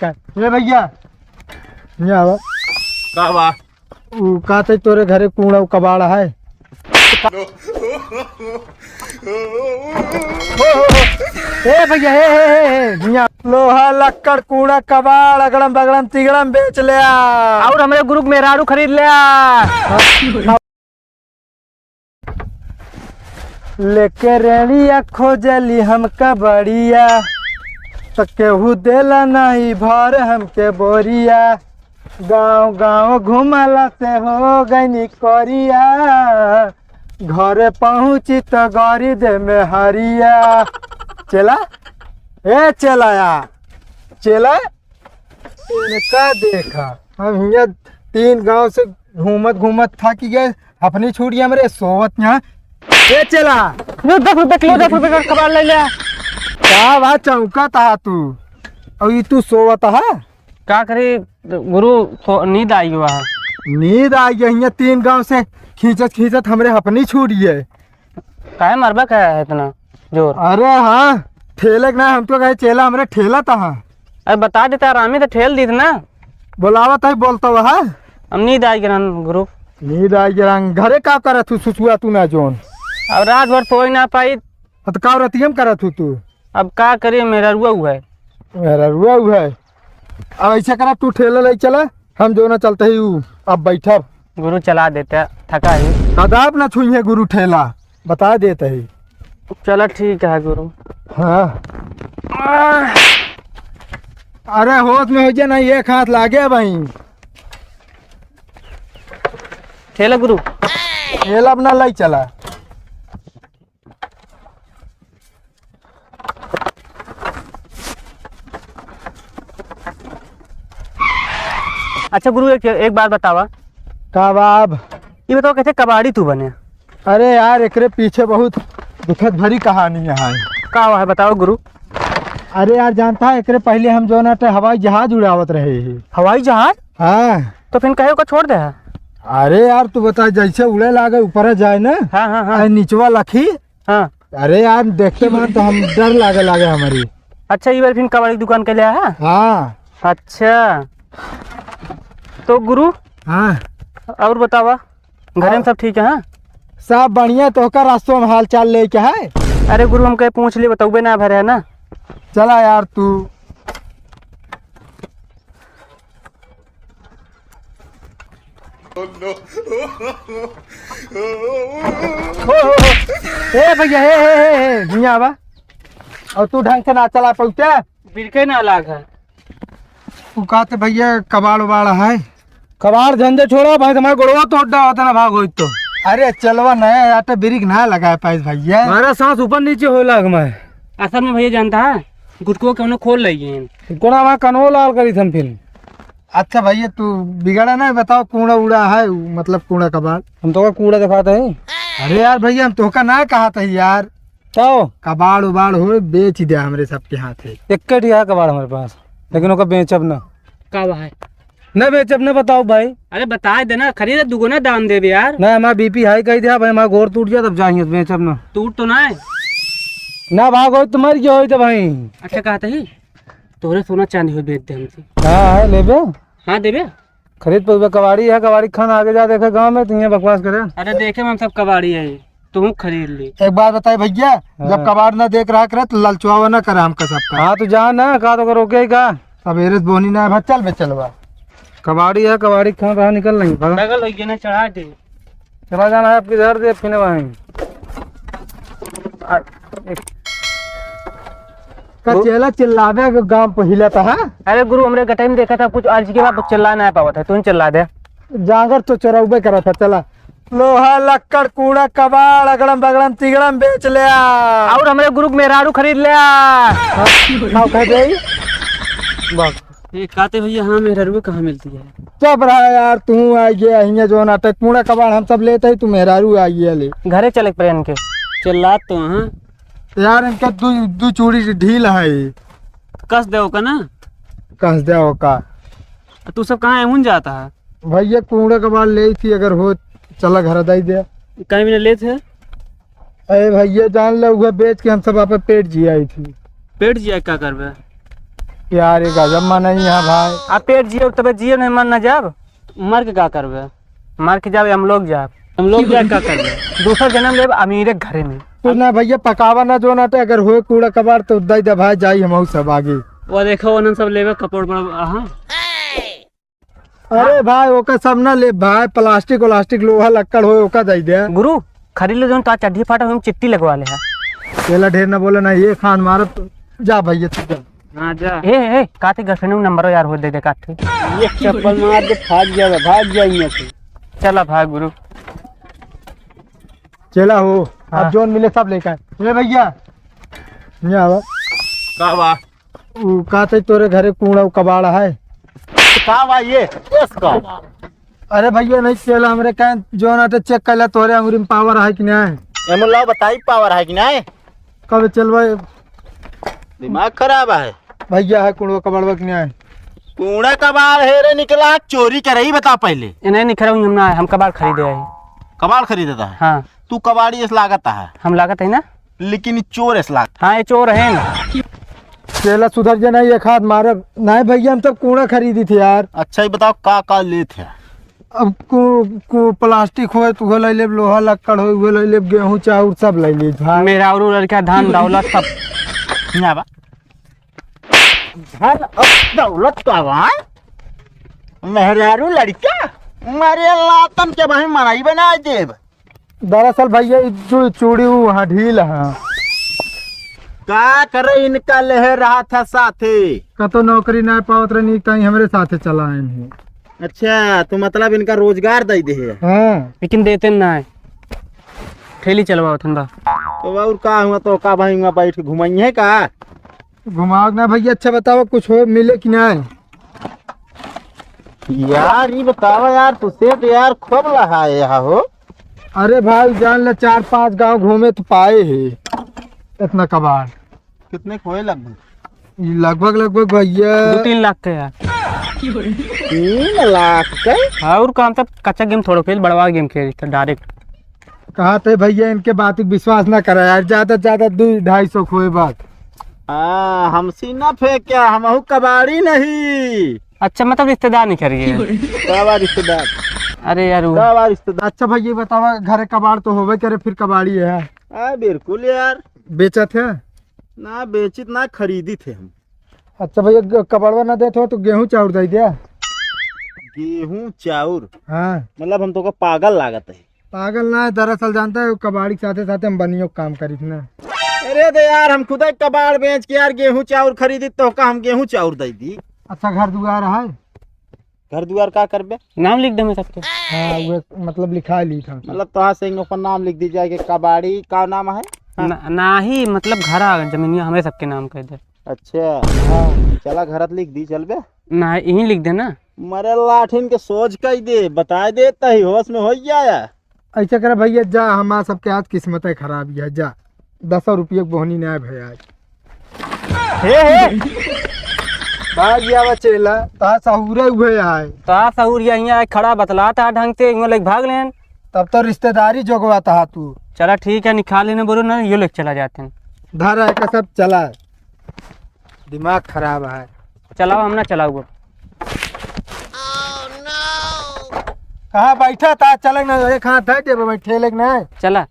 का ये भैया यहाँ आवा का बा का तोरे घरे कूड़ा कबाड़ा है ए भैया हे लोहा लक्कड़ कूड़ा कबाड़ अगड़म बगड़म तिगड़म बेच लिया और हमारे ग्रुप में राड़ू खरीद लिया। लेके रेड़िया खोजली हम कबड़िया तो केहू देला नहीं भर हमके बोरिया गाँव गाँव घुमला से हो गई कोरिया घरे पहुँची तो गौरी दे में हरिया चला ए चलाया चला इनका देखा हम यहाँ 3 गांव से घूमत घूमत था कि गए अपनी छूटी हमारे सोवत यहाँ ए चला 10 रुपए किलो 10 रुपए का कबाड़ ले लिया। का बात चौका था तू और तू सोवत है का करे गुरु नींद आई हुआ है। नींद आ गई यहाँ 3 गांव से खींचत खींचत हमरे अपनी छूटी है काहे मरबा का है इतना जोर। अरे हाँ ठेले ना हमको कहे चेला हमरे ठेला था अरे बता देता आरामी तो ठेल दी ना बोलावा था बोलता हुआ है हम नींद आई गिरन गुरु नींद आ गई घरे का करत तू सुसुआ तू ना जोन अब रात भर सो ही ना पाई तो का रतियम करत तू अब का करिए मेरा रुआ हुआ है मेरा रुआ हुआ है अब ऐसा करा तू ठेला ले चला हम जो ना चलते ही अब बैठा गुरु चला देते थका ही कदाप ना छुई है गुरु ठेला बता देते ही चलो ठीक है गुरु। हाँ अरे होश में हो जाए ना एक हाथ लागे भाई ठेला गुरु ठेला अपना लाई चला अच्छा गुरु एक बात बतावा कबाब ये बताओ कैसे कबाड़ी तू बने। अरे यार एकरे पीछे बहुत दुखद भरी कहानी है का है बताओ गुरु। अरे यार जानता है एकरे पहले हम जो ना हवाई जहाज उड़ावत रहे हवाई जहाज। हाँ तो फिर कहे को छोड़ दे। अरे यार तू बता जैसे उड़े लागे ऊपर जाए ना हाँ हाँ हाँ नीचवा लखी हाँ। अरे यार देखते मन तो हम डर लागे हमारी। अच्छा ये बार फिर कबाड़ी दुकान के लिया है। हाँ अच्छा तो गुरु हाँ और बतावा घर में सब ठीक है। हाँ सब बढ़िया तो का रास्तों में हाल चाल ले क्या है। अरे गुरु हम कहे पूछ लिए बताओ ना भरे है ना। चला यार तू ए भैया हे आवा और तू ढंग से ना चला पहुँचे बिरके ना लाग है। तू कहते भैया कबाड़ उबाड़ है कबाड़ धंधे छोड़ो भाई तुम्हारे गोड़वा तो अड्डा होता ना भागो तो। अरे चलवा नया आटा बिरिक ना लगा पाइस भैया हमारा सांस ऊपर नीचे हो लग मैं असल में भैया जानता है गुटको के खोल रही कोना वहाँ कनो लाल करी थम फिर। अच्छा भैया तू बिगड़ा ना बताओ कूड़ा उड़ा है मतलब कूड़ा कबाड़ हम तो कूड़ा दिखाते हैं। अरे यार भैया हम तो का ना कहा था यार तो कबाड़ उबाड़ हो बेच दिया हमारे सबके हाथ है एक है कबाड़ हमारे पास लेकिन ओका बेचब ना का है न बेचब न बताओ भाई। अरे बता देना खरीद दुगुना दाम दे यार ना हमारा बीपी हाई कह दिया भाई हमारा गोर टूट गया तब जाएंगे बेचब ना टूट तो ना है ना भागो तो मर गया हो तो भाई। अच्छा कहते ही तोरे सोना चांदी हो बेच दे हमसे। हाँ है लेबे हाँ देबे खरीद पर कबाड़ी है कबाड़ी खान आगे जा देखा गाँव में तुम्हें बकवास करे। अरे देखे हम सब कबाड़ी है तुम खरीद ली। एक बात बताए भैया जब कबाड़ ना देख रहा करे तो ललचुआ ना करा हमका सबका। हाँ तो जा ना का तो रोके का सवेरे बोनी ना है चल बे चलवा कबाड़ी है कबाड़ी खान बाहर निकल नहीं बगल ना चढ़ा दे चला जाना है आपकी घर दे फिर वहीं चेला चिल्लावे गांव पहले था। अरे गुरु हमरे गटाई में देखा था कुछ आज के बाद चिल्ला ना पावा था तुम चिल्ला दे जागर तो चौराबे करा था। चला लोहा लक्कड़ कूड़ा कबाड़ अगड़म बगड़म तिगड़म बेच लिया और हमारे ग्रुप में राड़ू खरीद लिया। कहते भैया हाँ मेरा रुपये कहाँ मिलती है। चुप रहा यार तू आ गया यहाँ जो नाटक कूड़ा कबाड़ हम सब लेते ही तू मेहरारू आ गया ले घरे चले प्रेम के चिल्ला तो हाँ यार इनका दू चूड़ी ढील है कस दे का ना कस दे का तू सब कहाँ एमुन जाता है भैया कूड़ा कबाड़ ले थी अगर हो चला घर दे दे कहीं भी नहीं ले थे। अरे भैया जान लो हुआ बेच के हम सब आप पेट जिया थी। पेट जिया क्या करबे यार ये गजब माना यहाँ भाई। आप पेट जियो तबे जियो नहीं मन न जाब मर के का करबे मर के जाब हम लोग जा का करबे दूसरा जन्म लेब अमीरे घरे में तो ना भैया पकावा ना जो ना तो अगर हो कूड़ा कबाड़ तो उदा ही दबाए जाई हम सब आगे। वो देखो उन सब लेबे कपड़ पर हां अरे भाई ओका सब ना ले भाई प्लास्टिक लोहा लक्कड़ हो ओका दई दे गुरु खरीद ले जोन ता चड्डी फाटा हम चिट्टी लगवा ले है केला ढेर ना बोले ना ये खान मार जा भैया तू जा। हां जा ए काते गर्लफ्रेंड नंबर यार हो दे काते ये चप्पल मार के भाग जाइए तू चला भाग गुरु चला हो अब जोन मिले सब लेकर ए भैया ये आवा का बा उ काते तोरे घरे कूड़ा कबाड़ है का बा ये इसका अरे भैया नहीं चला हमरे का जो ना तो चेक कर तोरे अंगुरी में पावर है कि नहीं एमन ला बताई पावर है कि नहीं कब चलवा दिमाग खराब है भैया है कूड़ा कबाड़वा कि नहीं कूड़ा कबाड़ है रे निकला चोरी कर रही बता पहले नहीं निखरा हम ना हम कबाड़ खरीदे है कबाड़ खरीदता है हाँ तू कबाड़ी इस लागत है हम लागत है ना लेकिन चोर इस लागत हाँ ये चोर है ना चला सुधर जा नहीं एक हाथ मारे नहीं भैया हम तो कूड़ा खरीदी थी यार। अच्छा ही बताओ का ले थे अब को प्लास्टिक हो तो ले ले लोहा लक्कड़ हो वो ले ले गेहूं चाउर सब ले ली भाई मेरा और लड़का धान दौलत सब ना बा धन अब दौलत का बा मेहरारू लड़का मारे लातन के भाई मनाई बना देब दरअसल भैया जो चूड़ी वहाँ ढील है का करे इनका लह रहा था साथे का तो नौकरी ना पावत रही कहीं हमारे साथे चला है। अच्छा तो मतलब इनका रोजगार दे दे हाँ लेकिन देते ना है ठेली चलवाओ ठंडा तो और का हुआ तो का भाई वहाँ बैठ के घुमाइए का घुमाओ ना भैया। अच्छा बताओ कुछ हो मिले कि नहीं यार ये बताओ यार तुझसे तो यार खूब रहा है यहाँ हो। अरे भाई जान ले 4-5 गांव घूमे तो पाए है इतना कबाड़ कितने खोए लगभग लगभग भैया 2-3 लाख के यार 3 लाख के और काम तब कच्चा गेम थोड़ा खेल बड़वा गेम खेल तो डायरेक्ट कहा थे भैया इनके बात विश्वास ना करा यार ज्यादा से ज्यादा 200-250 खोए बात हमसी ना फेंक क्या हम कबाड़ी नहीं। अच्छा मतलब रिश्तेदार नहीं करिए रिश्तेदार अरे यार रिश्तेदार। अच्छा भैया बताओ घर कबाड़ तो होवे करे फिर कबाड़ी है बिल्कुल यार बेचा थे ना बेचित ना खरीदी थे हम। अच्छा भैया कबाड़वा ना देते हो तो गेहूं चाउर दे दिया गेहूं चाउर हाँ मतलब हम तो का पागल लागत है पागल ना है दरअसल जानता है कबाड़ी के साथे साथे हम बनियों काम करी थी ना। अरे दे यार हम खुद कबाड़ बेच के यार गेहूं चाउर खरीदी तो का हम गेहूं चाउर दे दी। अच्छा घर दुआर है घर दुआर का करबे नाम लिख दे मैं सबके हाँ वो मतलब लिखा ली था मतलब तो से ऊपर नाम लिख दी जाएगी कबाड़ी का नाम है ना ही मतलब घर जमीनिया हमें सबके नाम कह दे। अच्छा हाँ चला घरत लिख दी चलबे ना यही लिख देना मरे लाठिन के सोच कही दे बता दे तही होश में हो जाया। ऐसा करे भैया जा हमारा सबके हाथ किस्मत है खराब है जा 10 रुपये बोहनी नहीं भैया चेला ता सहूरे हुए आए ता सहूर यहाँ खड़ा बतला था ढंग से लेके भाग लेन तब तो रिश्तेदारी जोगवाता है तू। चला ठीक है निकाल लेने बोलो ना ये लेके चला जाते हैं धर है का सब चला दिमाग खराब है चलाओ हम ना चलाओ कहाँ बैठा था चल ना एक हाथ है जब बैठे लेकिन नहीं चला